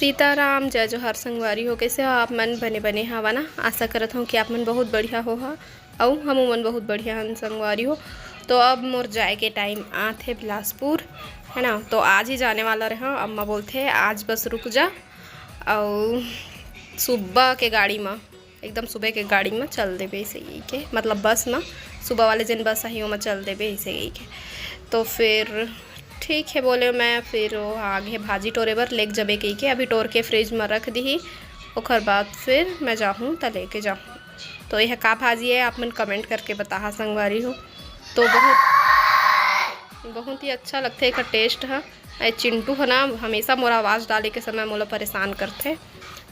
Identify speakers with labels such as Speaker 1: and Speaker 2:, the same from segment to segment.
Speaker 1: सीताराम जय जोहार संगवारी हो। कैसे हो आप मन? बने बने हवा ना। आशा करत हूँ कि आप मन बहुत बढ़िया हो हा और हम मन बहुत बढ़िया हन संगवारी हो। तो अब मोर जाए के टाइम आथे बिलासपुर है ना। तो आज ही जाने वाला रहा। अम्मा बोलते आज बस रुक जा और सुबह के गाड़ी में एकदम सुबह के गाड़ी में चल देबे ऐसे ही के मतलब बस में सुबह वाले जिन बस आई में चल देबे ऐसे ही के। तो फिर ठीक है बोले मैं। फिर वो आगे भाजी टोरे बर लेके जबे कही के अभी टोर के फ्रिज में रख दी। ओकर बाद फिर मैं जाऊँ तो लेके जाऊँ। तो यह का भाजी है आप मन कमेंट करके बता संगवारी हो। तो बहुत ही अच्छा लगता है इसका टेस्ट है। चिंटू है ना हमेशा मोरा आवाज़ डाले के समय मोला परेशान करते।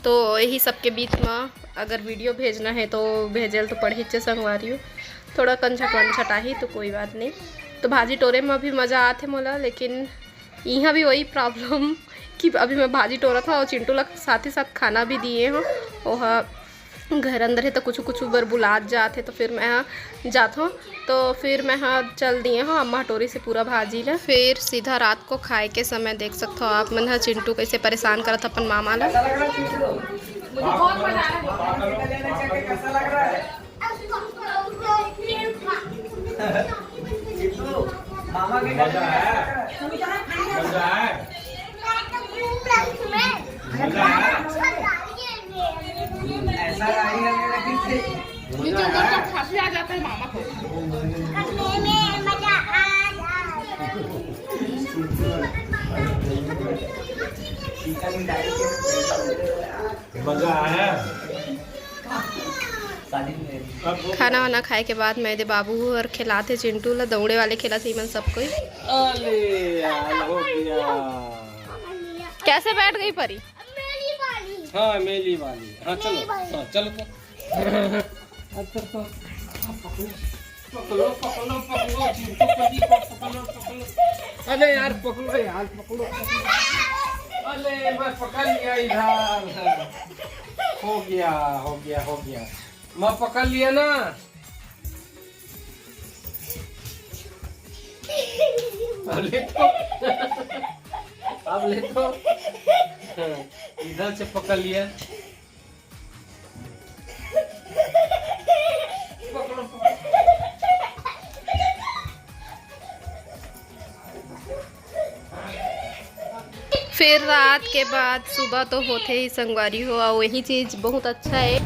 Speaker 1: तो यही सबके बीच में अगर वीडियो भेजना है तो भेजल तो पढ़ी चे संगवारी हो। थोड़ा कंछट वंछट आही तो कोई बात नहीं। तो भाजी टोरे में भी मज़ा आते मोला, लेकिन यहाँ भी वही प्रॉब्लम कि अभी मैं भाजी टोरा था और चिंटू लग साथ ही साथ खाना भी दिए हो। वह घर अंदर है तो कुछ कुछ बर बुलात जाते तो फिर मैं जाता हूँ। तो फिर मैं चल दिए हूँ अम्मा टोरी से पूरा भाजी ला। फिर सीधा रात को खाए के समय देख सकते हो आप मन चिंटू कैसे परेशान करत अपन मामा ला।
Speaker 2: मामा के मजा है, मजा है, मजा है। ऐसा गाड़ी खांसी आ जाता है मामा को। मजा आया।
Speaker 1: खाना वाना खाए के बाद मैं दे बाबू और खिलाते चिंटू ला दौड़े वाले खिला थी मन सब कोई।
Speaker 2: अरे यार हो गया।
Speaker 1: कैसे बैठ गई परी?
Speaker 2: हाँ मेली वाली। हाँ चलो हाँ चलो पकड़ो पकड़ो पकड़ो पकड़ो। अरे यार पकड़ो यार पकड़ो। अरे मैं पकड़ लिया इधर। हो गया हो गया हो गया। मैं पकड़ लिया ना। ले तो अब ले तो इधर से पकड़ लिया।
Speaker 1: फिर रात के बाद सुबह तो होते ही संगवारी हो और वही चीज़ बहुत अच्छा है।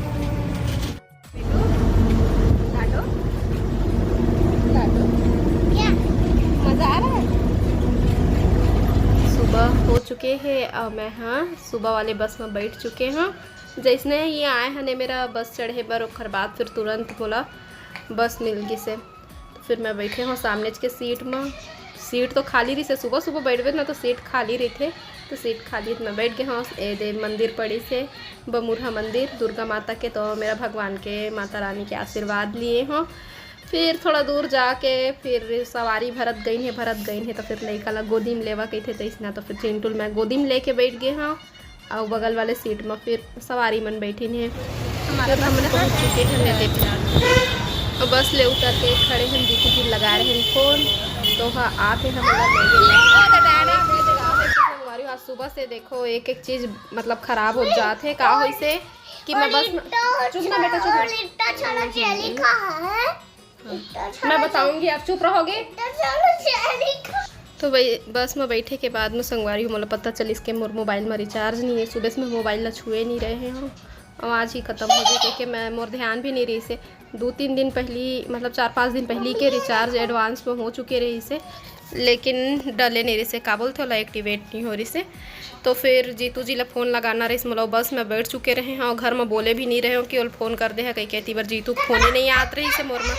Speaker 1: मज़ा आ रहा है। सुबह हो चुके हैं और मैं सुबह वाले बस में बैठ चुके हैं। जैसने ये आए हैं मेरा बस चढ़े बर और बाद फिर तुरंत बोला बस मिल गई से। तो फिर मैं बैठे हूँ सामने के सीट में। सीट तो खाली रही से सुबह सुबह बैठबे ना तो सीट खाली रही थे। तो सीट खाली तो मैं बैठ गया हूँ। दे मंदिर पड़ी से बमुरहा मंदिर दुर्गा माता के। तो मेरा भगवान के माता रानी के आशीर्वाद लिए हूँ। फिर थोड़ा दूर जाके फिर सवारी भरत गई है तो फिर लड़का ला गोदी में लेवा कहते तो इसना। तो फिर चिंटुल मैं गोदी में लेके बैठ गए हाँ और बगल वाले सीट में फिर सवारी मन बैठी है। हमारा हमने पहुँच चुके हैं और बस ले उतर के खड़े हैं। दीदी जी लगा रहे हैं फोन। तो हाँ आते हम आज सुबह से देखो एक एक चीज़ मतलब ख़राब हो जाते का हो से कि मैं बस चुप ना बेटा चुप। मैं बताऊंगी आप चुप रहोगे। तो भाई बस में बैठे के बाद में संगवारी मोला पता चली इसके मोर मोबाइल में रिचार्ज नहीं है। सुबह से मैं मोबाइल ला छुए नहीं रहे हैं और आज ही ख़त्म हो गई क्योंकि मैं मोर ध्यान भी नहीं रही से। 2-3 दिन पहली मतलब 4-5 दिन पहले के रिचार्ज एडवांस में हो चुके रही से, लेकिन डले नहीं रही से काबुल थे वाला एक्टिवेट नहीं हो रही से। तो फिर जीतू जी ला फ़ोन लगाना रही मतलब बस में बैठ चुके रहे हैं और घर में बोले भी नहीं रहे हो कि वो फ़ोन कर दे है कहीं कहती बार जीतू फ़ोन ही नहीं आत रही से मोर में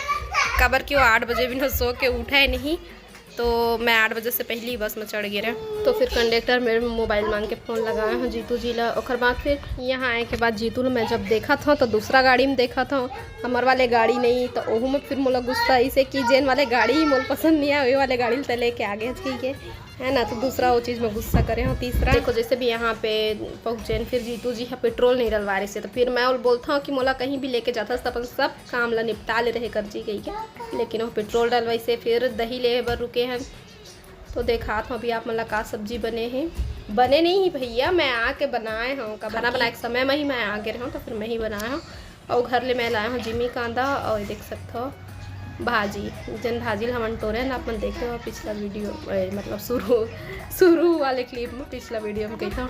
Speaker 1: कबर क्यों 8 बजे भी न सो के उठा है नहीं। तो मैं 8 बजे से पहले ही बस में चढ़ गए रहे। तो फिर कंडक्टर मेरे मोबाइल मांग के फ़ोन लगाए हैं जीतू जी ला। और बाद फिर यहाँ आए के बाद जीतू ने मैं जब देखा था तो दूसरा गाड़ी में देखा था हमारे वाले गाड़ी नहीं। तो ओहू में फिर मोला गुस्सा इसे कि जेन वाले गाड़ी ही मोल पसंद नहीं आए वही वाले गाड़ी ले लेके आगे है ना। तो दूसरा वो चीज़ में गुस्सा करे हूँ। तीसरा देखो जैसे भी यहाँ पे पहुँचे फिर जीतू जी है पेट्रोल नहीं डलवा रही से। तो फिर मैं बोलता हूँ कि मोला कहीं भी लेके जाता तो अपन सब काम ला निपटा ले रहे कर जी गई के, लेकिन वो पेट्रोल डलवाई से फिर दही ले बर रुके हैं। तो देखा था अभी आप मतलब का सब्जी बने हैं। बने नहीं भैया, मैं आके बनाए हूँ का बना बनाए समय में ही मैं आगे रहा हूँ तो फिर मैं ही बनाया हूँ। और घर ले मैं लाया हूँ जिमी कांदा और देख सकते हो भाजी जन भाजी हमन टोरे ना अपन देखे हो पिछला वीडियो मतलब शुरू वाले क्लिप में पिछला वीडियो में कहता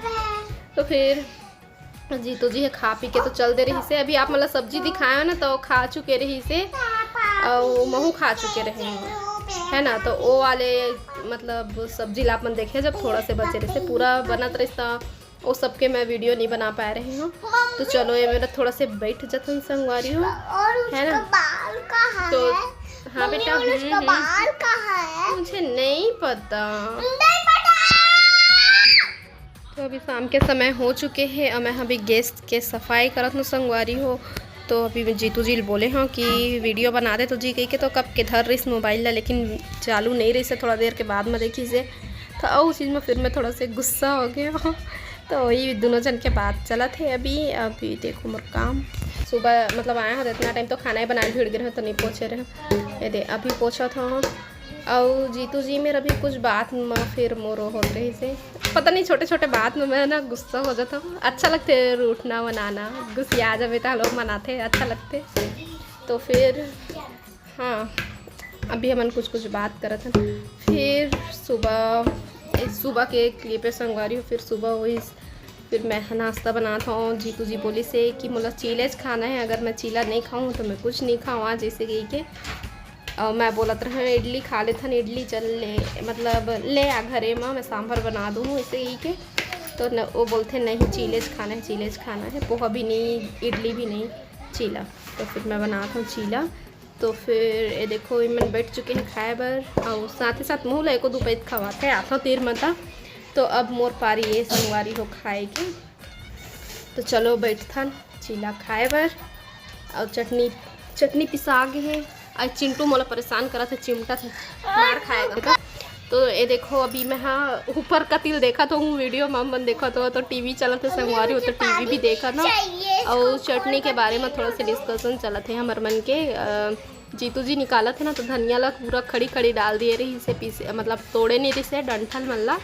Speaker 1: तो फिर जी तो जी है खा पी के तो चल दे रही से। अभी आप मतलब सब्जी दिखाया ना तो खा चुके रही से और महू खा चुके रहे है ना। तो वो वाले मतलब सब्जी लापन देखे जब थोड़ा से बचे रहे से पूरा बना रिश्ता वो सबके मैं वीडियो नहीं बना पा रही हूँ। तो चलो ये मेरा थोड़ा से बैठ जतन संगवारी हो है ना। तो हाँ बेटा मुझे नहीं पता। तो अभी शाम के समय हो चुके हैं और मैं अभी गैस के सफाई करत न संगवारी हो। तो अभी जीतू जी बोले हाँ कि वीडियो बना दे तो जी कही के तो कब के धर रही मोबाइल ला लेकिन चालू नहीं रही से थोड़ा देर के बाद में देखी से तो उस चीज़ में फिर मैं थोड़ा से गुस्सा हो गया। तो वही दोनों जन के बात चला थे। अभी देखो मोर काम सुबह मतलब आया था इतना टाइम तो खाना ही बनाए भिड़ गए तो नहीं पहुँचे रहे दे अभी पहुँचा था। और जीतू जी मेरा भी कुछ बात में फिर मोर हो रही से पता नहीं छोटे छोटे बात में मैं ना गुस्सा हो जाता हूँ। अच्छा लगते रूठना मनाना गुस्सिया जब बेटा लोग मनाते अच्छा लगते। तो फिर हाँ अभी हमन कुछ बात करते हैं। फिर सुबह के क्लिप संगवारी हो फिर सुबह वही फिर मैं नाश्ता बनाता हूँ। जीतू जी बोली से कि मतलब चीलेज खाना है, अगर मैं चीला नहीं खाऊँ तो मैं कुछ नहीं खाऊँ आज जैसे गई के। और मैं बोलत रहा इडली खा लेथन इडली चल ले मतलब ले आ घरे में मैं सांभर बना दूँ ऐसे ही के। तो न वो बोलते नहीं चीलेज खाना है पोहा भी नहीं इडली भी नहीं चीला। तो फिर मैं बनाता हूँ चीला। तो फिर ये देखो इमन बैठ चुके हैं खाए बर और साथ ही साथ मुँह ला को दोपहर खवाते आता तीर मता। तो अब मोर पारी ये संगवारी हो खाए के। तो चलो बैठथन चीला खाए बर और चटनी पिसा गए है। आज चिंटू मोला परेशान करा था चिमटा था मार खाएगा। तो ये देखो अभी मैं हाँ ऊपर का तिल देखा तो हूँ वीडियो मन देखा तो टीवी चला था संगवारी हो तो टीवी भी देखा ना। और चटनी के बारे में थोड़ा सा डिस्कशन चला थे हमारे मन के। जीतू जी निकाला थे ना तो धनिया ला पूरा खड़ी डाल दिए रही से पीसे मतलब तोड़े नहीं रही से डंठल मल्ला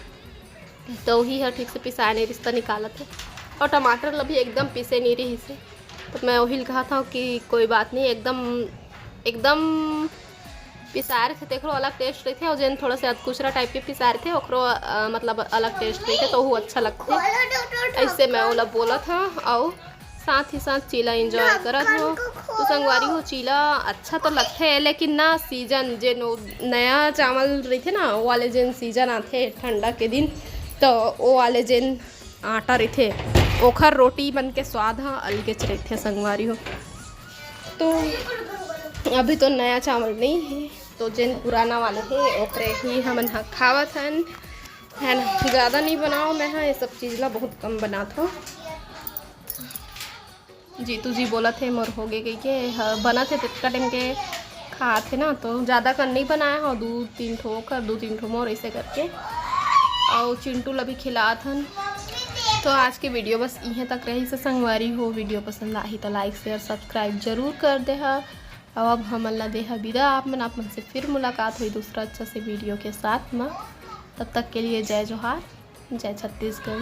Speaker 1: तो ही है ठीक से पिसाए नहीं रिश्ता निकाला थे। और टमाटर ला भी एकदम पीसे नहीं रही से। तो मैं वही कहा था कि कोई बात नहीं एकदम पिसा रहे थे देख लो अलग टेस्ट रहे थे। और जैन थोड़ा सा अधकुचरा टाइप के पिसा रहे थे ओकरो मतलब अलग टेस्ट रहे थे तो वो अच्छा लगते ऐसे मैं ओला बोला था। और साथ ही साथ चीला इंजॉय करत हो। तो संगवारी हो चीला अच्छा तो लगते है लेकिन ना सीजन जे नया चावल रही थे ना वो वाले जेन सीजन आते ठंडा के दिन तो वो वाले जेन आटा रही थे ओखर रोटी बन के स्वाद हाँ अलगे रहे थे संगवारी हो। तो अभी तो नया चावल नहीं है तो जिन पुराना वाले है ओकरे ही हमन खावत हन है ना। ज़्यादा नहीं बनाओ मैं हाँ ये सब चीज़ ला बहुत कम बनाता हूँ। जीतू जी बोला थे मोर हो गए के बना थे तितका टाइम के खाते ना तो ज़्यादा कर नहीं बनाया हो 2-3 ठो मोर ऐसे करके। और चिंटू ला भी खिलात हन। तो आज के वीडियो बस यहीं तक रही से संगवारी हो। वीडियो पसंद आई तो लाइक शेयर सब्सक्राइब जरूर कर दे। अब हम अल्लाह देहा विदा आप मन से फिर मुलाकात हुई दूसरा अच्छा से वीडियो के साथ में। तब तक के लिए जय जोहार जय छत्तीसगढ़।